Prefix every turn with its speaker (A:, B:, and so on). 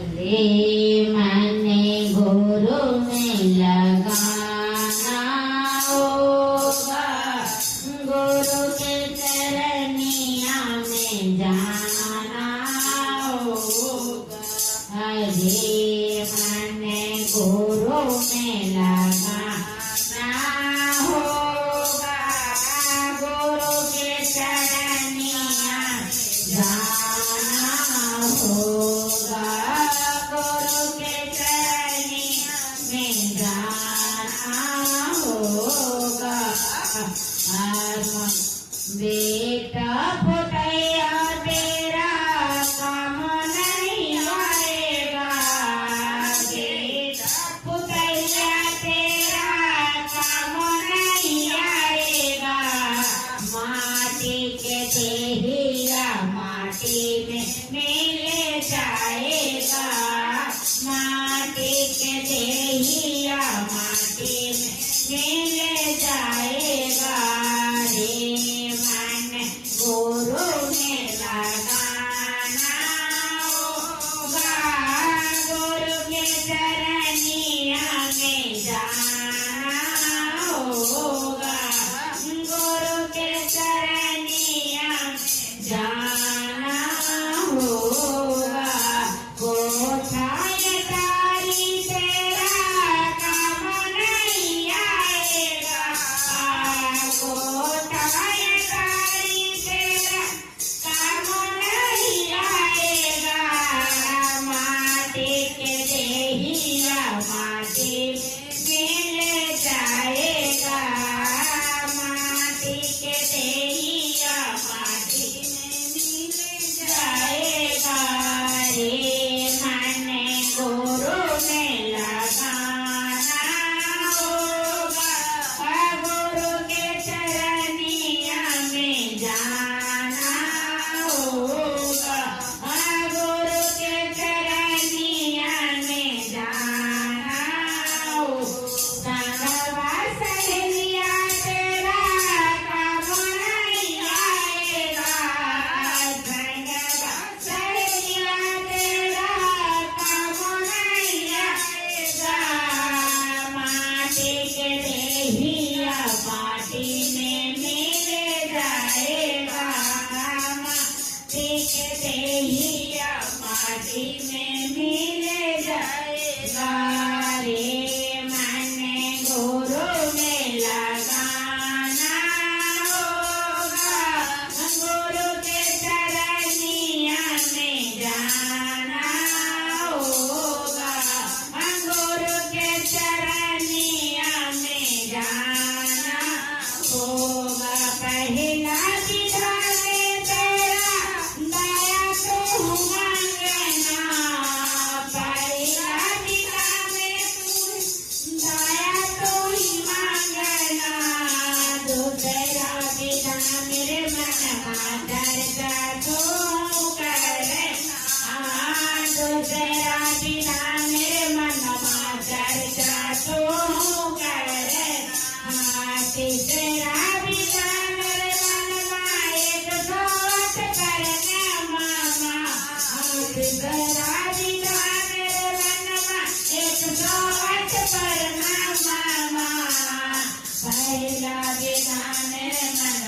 A: रे मैंने गुरु में लगाना होगा, गुरु के चरनिया में जाना होगा। अरे मैंने गुरु में लगाना होगा, गुरु के चरनिया जाना होगा, गुरु के चरनिया में जाना होगा। बेटा पुतैया तेरा काम नहीं आएगा, बेटा पुतैया तेरा काम नहीं आएगा। माटी के देहिया माटी में मिल जाएगा, माटी के देहिया माटी में मिल जाएगा। रे मन गुरु में लगाना होगा, गुरु के चरनिया में जाना होगा, गुरु के चरनिया में जाना होगा। कोठाय तारी तेरा काम नहीं आएगा, कोठाय तारी तेरा काम नहीं आएगा। माटी के देहिया माटी में मिल जाएगा, माटी के देहिया माटी में मिल जाएगा। रे मैंने गुरु में लगाना होगा, गुरु के चरनिया में जाना होगा, गुरु के चरनिया में जाना होगा। सहेलिया तेरा काम नहीं आएगा, सहेलिया तेरा काम नहीं आएगा। माटी के देहिया माटी में मिल जाएगा, माटी के देहिया माटी में मिल जाएगा। रे मैंने गुरु में लगाना होगा, गुरु के चरनिया में जाना होगा, गुरु के चरनिया में जाना होगा। पहला विधान तेरा दया तो मांगना, पहला विधान तू दया तो ही मांगना। दूसरा विधान मेरे मन मातर का तू करना, दूसरा विधान मेरे मन मातर का तू करना। तीसरा विधान मेरे मन में एक सोच करना मामा, तीसरा विधान मेरे मन में एक सोच करना मामा। पहला विधान मेरे मन